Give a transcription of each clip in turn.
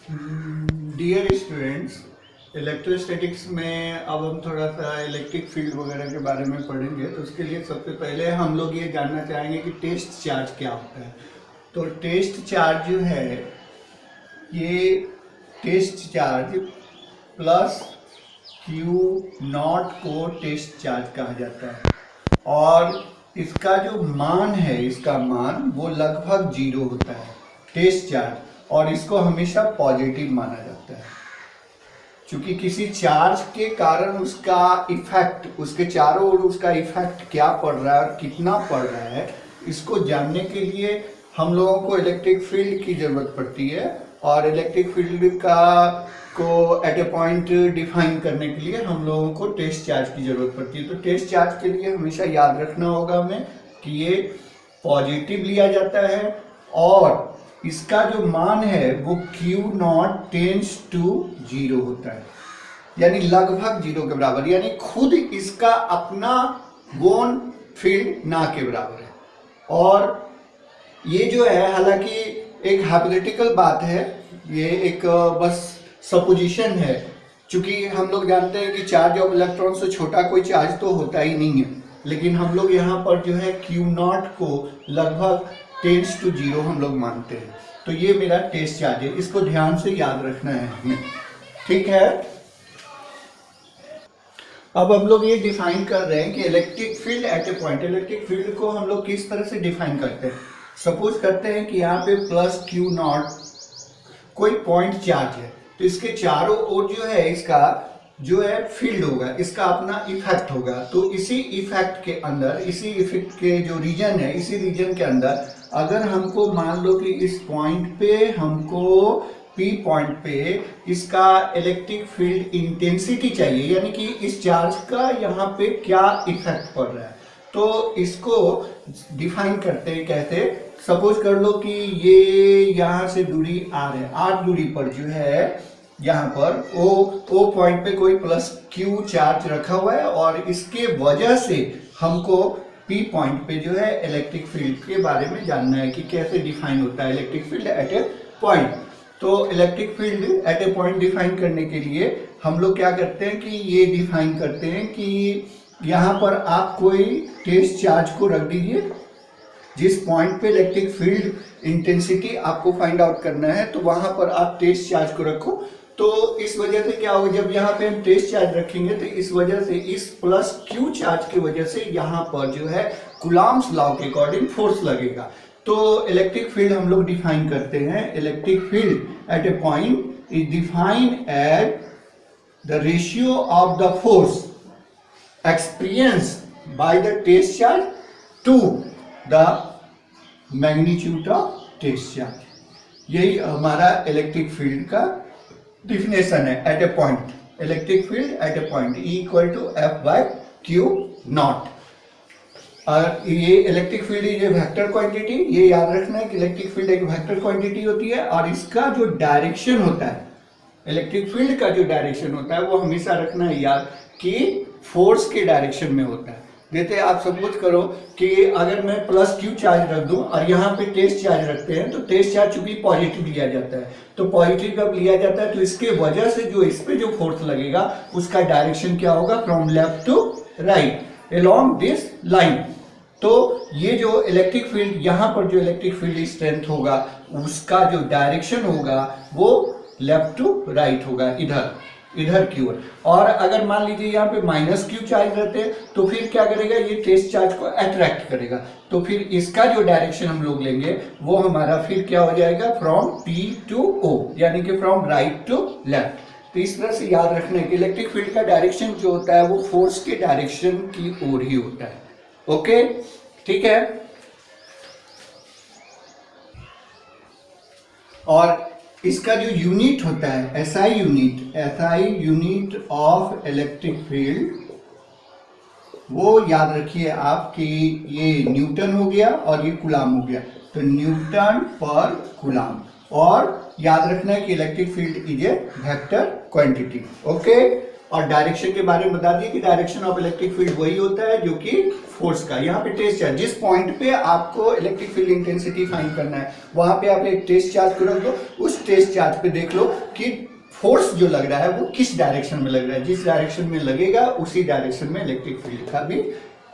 Dear students, electrostatics में अब हम थोड़ा सा इलेक्ट्रिक फील्ड वगैरह के बारे में पढ़ेंगे। तो उसके लिए सबसे पहले हम लोग ये जानना चाहेंगे कि टेस्ट चार्ज क्या होता है। तो टेस्ट चार्ज जो है, ये test charge plus Q naught को टेस्ट चार्ज कहा जाता है। और इसका जो मान है, इसका मान वो लगभग 0 होता है टेस्ट चार्ज, और इसको हमेशा पॉजिटिव माना जाता है। क्योंकि किसी चार्ज के कारण उसका इफेक्ट, उसके चारों ओर उसका इफेक्ट क्या पड़ रहा है और कितना पड़ रहा है, इसको जानने के लिए हम लोगों को इलेक्ट्रिक फील्ड की जरूरत पड़ती है। और इलेक्ट्रिक फील्ड को एट ए पॉइंट डिफाइन करने के लिए हम लोगों को टेस्ट चार्ज की जरूरत पड़ती है। तो टेस्ट चार्ज के लिए हमेशा याद रखना होगा हमें कि ये पॉजिटिव लिया जाता है और इसका जो मान है वो Q नॉट टेंस टू 0 होता है, यानी लगभग 0 के बराबर, यानी खुद इसका अपना ओन फील्ड ना के बराबर है। और ये जो है, हालांकि एक हाइपोथेटिकल बात है, ये एक बस सपोजिशन है, क्योंकि हम लोग जानते हैं कि चार्ज ऑफ इलेक्ट्रॉन से छोटा कोई चार्ज तो होता ही नहीं है। लेकिन हम लोग यहाँ पर जो है Q नॉट को लगभग टेंस टू 0 हम लोग मानते हैं। तो ये मेरा टेस्ट चार्ज है, इसको ध्यान से याद रखना है हमें, ठीक है। अब हम लोग ये डिफाइन कर रहे हैं कि electric field at a point, electric field को हम लोग किस तरह से डिफाइन करते हैं। सपोज करते हैं कि यहाँ पे प्लस Q नॉट कोई पॉइंट चार्ज है, तो इसके चारों ओर जो है इसका जो है फील्ड होगा, इसका अपना इफेक्ट होगा। तो इसी इफेक्ट के अंदर, इसी इफेक्ट के जो रीजन है, इसी रीजन के अंदर अगर हमको मान लो कि इस पॉइंट पे हमको P पॉइंट पे इसका इलेक्ट्रिक फील्ड इंटेंसिटी चाहिए, यानी कि इस चार्ज का यहाँ पे क्या इफेक्ट पड़ रहा है, तो इसको डिफाइन करते हैं कैसे। सपोज कर लो कि ये यहाँ से दूरी R है, R दूरी पर जो है यहाँ पर O पॉइंट पे कोई प्लस Q चार्ज रखा हुआ है, और इसके वजह से हमको P पॉइंट पे जो है इलेक्ट्रिक फील्ड के बारे में जानना है कि कैसे डिफाइन होता है electric field at a point. तो electric field at a point define करने के लिए हम लोग क्या करते हैं कि ये डिफाइन करते हैं कि यहाँ पर आप कोई टेस्ट चार्ज को रख दीजिए, जिस पॉइंट पे इलेक्ट्रिक फील्ड इंटेंसिटी आपको फाइंड आउट करना है, तो वहां पर आप टेस्ट चार्ज को रखो। तो इस वजह से क्या होगा, जब यहाँ पे हम टेस्ट चार्ज रखेंगे तो इस वजह से, इस प्लस Q चार्ज की वजह से यहाँ पर जो है कूलॉम्स लॉ के अकॉर्डिंग फोर्स लगेगा। तो इलेक्ट्रिक फील्ड हम लोग डिफाइन करते हैं, electric field at a point is defined as the ratio of the force experienced by the test charge to the magnitude of test charge। यही हमारा electric field का definition है at a point. Electric field at a point E equal to F by Q naught. और ये electric field is a vector quantity, ये याद रखना है कि इलेक्ट्रिक फील्ड एक वेक्टर क्वांटिटी होती है, और इसका जो डायरेक्शन होता है, इलेक्ट्रिक फील्ड का जो डायरेक्शन होता है वो हमेशा रखना है याद कि फोर्स के डायरेक्शन में होता है। जैसे आप सपोज करो कि अगर मैं प्लस Q चार्ज रख दूं और यहाँ पे टेस्ट चार्ज रखते हैं, तो टेस्ट चार्ज चूंकि पॉजिटिव लिया जाता है, तो पॉजिटिव जब लिया जाता है तो इसके वजह से जो इस पे जो फोर्स लगेगा उसका डायरेक्शन क्या होगा, from left to right along this line. तो ये जो इलेक्ट्रिक फील्ड, यहाँ पर जो इलेक्ट्रिक फील्ड स्ट्रेंथ होगा उसका जो डायरेक्शन होगा वो लेफ्ट टू राइट होगा, इधर की ओर। और अगर मान लीजिए यहाँ पे माइनस Q चार्ज रहते हैं, तो फिर क्या करेगा, ये टेस्ट चार्ज को अट्रैक्ट करेगा, तो फिर इसका जो डायरेक्शन हम लोग लेंगे वो हमारा फिर क्या हो जाएगा, फ्रॉम P टू O, यानी कि फ्रॉम राइट टू लेफ्ट। तो इस तरह से याद रखना है कि इलेक्ट्रिक फील्ड का डायरेक्शन जो होता है वो फोर्स के डायरेक्शन की ओर ही होता है। ओके, ठीक है। और इसका जो यूनिट होता है SI unit of electric field, वो याद रखिए आप कि ये न्यूटन हो गया और ये कूलाम हो गया, तो न्यूटन पर कूलाम। और याद रखना है कि electric field is a vector quantity. Okay, और डायरेक्शन के बारे में बता दिए कि डायरेक्शन ऑफ इलेक्ट्रिक फील्ड वही होता है जो कि फोर्स का। यहाँ पे टेस्ट चार्ज, जिस पॉइंट पे आपको इलेक्ट्रिक फील्ड इंटेंसिटी फाइंड करना है वहां पे आप एक टेस्ट चार्ज को रख दो, उस टेस्ट चार्ज पे देख लो कि फोर्स जो लग रहा है वो किस डायरेक्शन में लग रहा है। जिस डायरेक्शन में लगेगा उसी डायरेक्शन में इलेक्ट्रिक फील्ड का भी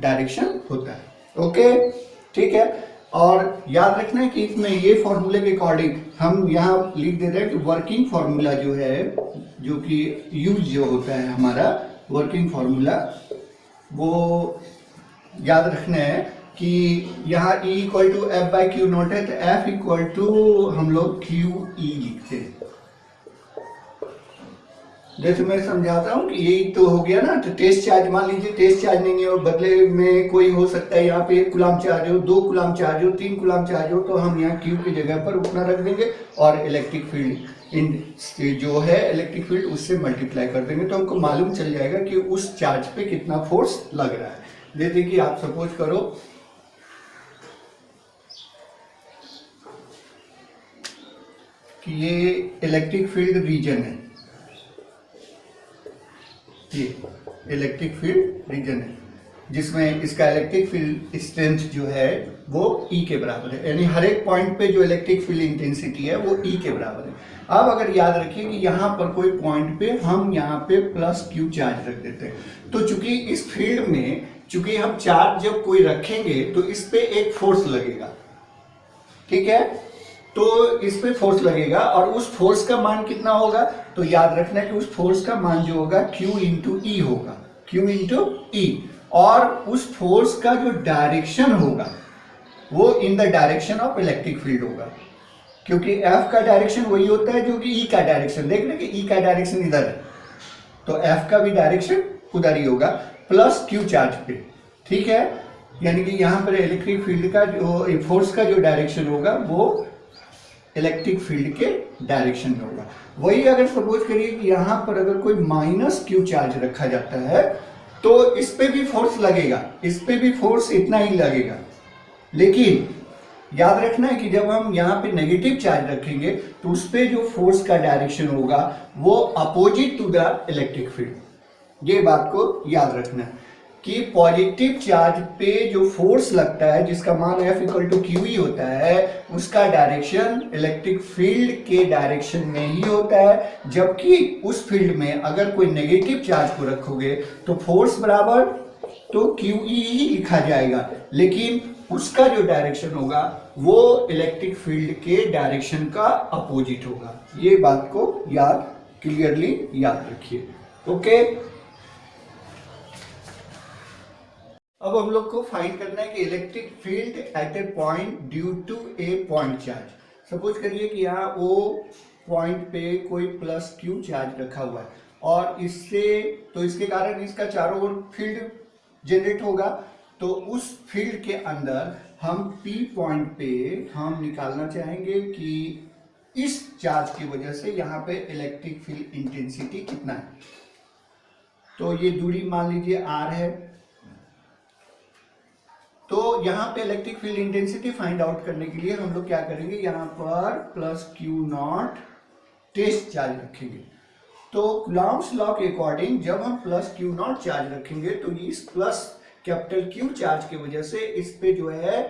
डायरेक्शन होता है। ओके, ठीक है। और याद रखना है कि इसमें ये फॉर्मूले के अकॉर्डिंग हम यहाँ लिख देते हैं कि वर्किंग फॉर्मूला जो है, जो कि यूज जो होता है हमारा वर्किंग फॉर्मूला, वो याद रखना है कि यहाँ E equal to F by Q naught है, तो F इक्वल टू हम लोग क्यू ई लिखते हैं। जैसे मैं समझाता हूँ कि यही तो हो गया ना। तो टेस्ट चार्ज, मान लीजिए टेस्ट चार्ज नहीं है और बदले में कोई हो सकता है यहाँ पे 1 कूलम चार्ज हो, 2 कूलम चार्ज हो, 3 कूलम चार्ज हो, तो हम यहाँ क्यू की जगह पर उतना रख देंगे और इलेक्ट्रिक फील्ड जो है इलेक्ट्रिक फील्ड उससे मल्टीप्लाई कर देंगे, तो हमको मालूम चल जाएगा कि उस चार्ज पे कितना फोर्स लग रहा है। जैसे कि आप सपोज करो कि ये इलेक्ट्रिक फील्ड रीजन है, ये इलेक्ट्रिक फील्ड रीजन है जिसमें इसका इलेक्ट्रिक फील्ड स्ट्रेंथ जो है वो E के बराबर है, यानी हर एक पॉइंट पे जो इलेक्ट्रिक फील्ड इंटेंसिटी है वो E के बराबर है। अब अगर याद रखिए कि यहाँ पर कोई पॉइंट पे हम यहाँ पे प्लस Q चार्ज रख देते हैं, तो चूंकि इस फील्ड में चूंकि हम चार्ज जब कोई रखेंगे तो इस पे एक फोर्स लगेगा, ठीक है, तो इस पे फोर्स लगेगा और उस फोर्स का मान कितना होगा, तो याद रखना है कि उस फोर्स का मान जो होगा Q इंटू ई होगा, Q इंटू ई। और उस फोर्स का जो डायरेक्शन होगा वो in the direction of electric field होगा, क्योंकि F का डायरेक्शन वही होता है जो कि E का डायरेक्शन। देख रहे कि E का डायरेक्शन इधर है तो F का भी डायरेक्शन उधर ही होगा प्लस Q चार्ज पे, ठीक है। यानी कि यहाँ पर इलेक्ट्रिक फील्ड का जो फोर्स का जो डायरेक्शन होगा वो इलेक्ट्रिक फील्ड के डायरेक्शन में होगा। वही अगर सपोज करिए कि यहाँ पर अगर कोई माइनस Q चार्ज रखा जाता है तो इस पे भी फोर्स लगेगा, इस पे भी फोर्स इतना ही लगेगा, लेकिन याद रखना है कि जब हम यहाँ पे नेगेटिव चार्ज रखेंगे तो उस पे जो फोर्स का डायरेक्शन होगा वो opposite to the electric field. ये बात को याद रखना है कि पॉजिटिव चार्ज पे जो फोर्स लगता है जिसका मान F equal to Q E होता है उसका डायरेक्शन इलेक्ट्रिक फील्ड के डायरेक्शन में ही होता है, जबकि उस फील्ड में अगर कोई नेगेटिव चार्ज को रखोगे तो फोर्स बराबर तो क्यू ई ही लिखा जाएगा, लेकिन उसका जो डायरेक्शन होगा वो इलेक्ट्रिक फील्ड के डायरेक्शन का अपोजिट होगा। ये बात को क्लियरली याद रखिए। ओके, अब हम लोग को फाइंड करना है कि electric field at a point due to a point charge. Suppose करिए कि यहाँ ओ पॉइंट पे कोई प्लस Q चार्ज रखा हुआ है और इसके कारण इसका चारों ओर फील्ड जनरेट होगा, तो उस फील्ड के अंदर हम P पॉइंट पे हम निकालना चाहेंगे कि इस चार्ज की वजह से यहाँ पे इलेक्ट्रिक फील्ड इंटेंसिटी कितना है। तो ये दूरी मान लीजिए R है, तो यहाँ पे electric field intensity find out करने के लिए हम लोग क्या करेंगे, यहाँ पर plus Q naught test charge रखेंगे। तो कूलॉम्स लॉ के अकॉर्डिंग जब हम प्लस Q नॉट चार्ज रखेंगे तो इस प्लस कैपिटल Q चार्ज की वजह से इस पे जो है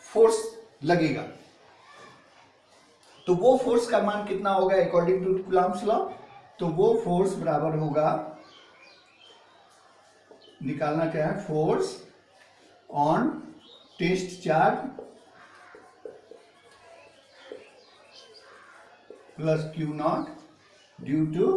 फोर्स लगेगा, तो वो फोर्स का मान कितना होगा अकॉर्डिंग टू कूलॉम्स लॉ, तो वो फोर्स बराबर होगा, निकालना चाहे force on test charge plus Q not due to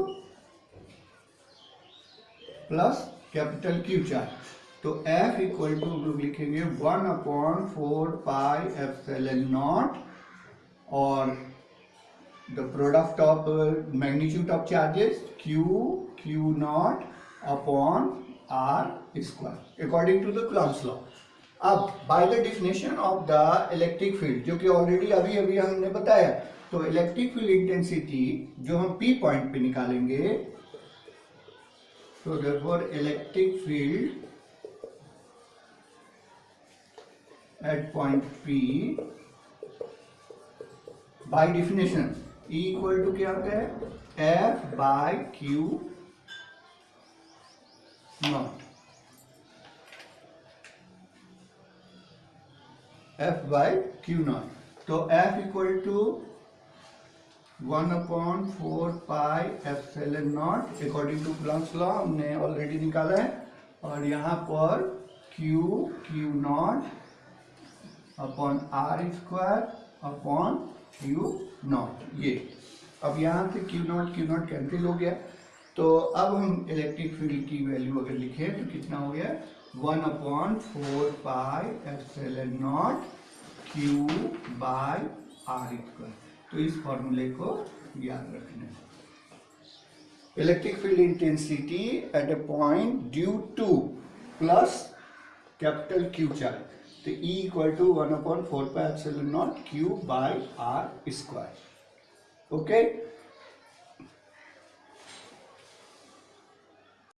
plus capital Q charge. तो F इक्वल टू हम लोग लिखेंगे 1/4 पाई एप्सिलॉन नॉट और the product of magnitude of charges Q not upon R square according to the Coulomb's law. अब by the definition of the electric field जो कि already अभी हमने बताया, तो इलेक्ट्रिक फील्ड इंटेंसिटी जो हम P पॉइंट पे निकालेंगे, तो therefore electric field at point P by definition E equal to क्या होता है F by Q naught F by Q naught. तो F equal to 1/4 pi epsilon naught according to Planck's law हमने already निकाला है, और यहाँ पर Q naught upon R square upon Q naught. ये अब यहाँ से क्यू नॉट कैंसिल हो गया, तो अब हम इलेक्ट्रिक फील्ड की वैल्यू अगर लिखें तो कितना हो गया, 1/4 pi epsilon naught Q by R square. तो इस फॉर्मूले को याद रखना है। Electric field intensity at a point due to plus capital Q charge, तो E equal to 1/4 pi epsilon naught Q by R square. Okay.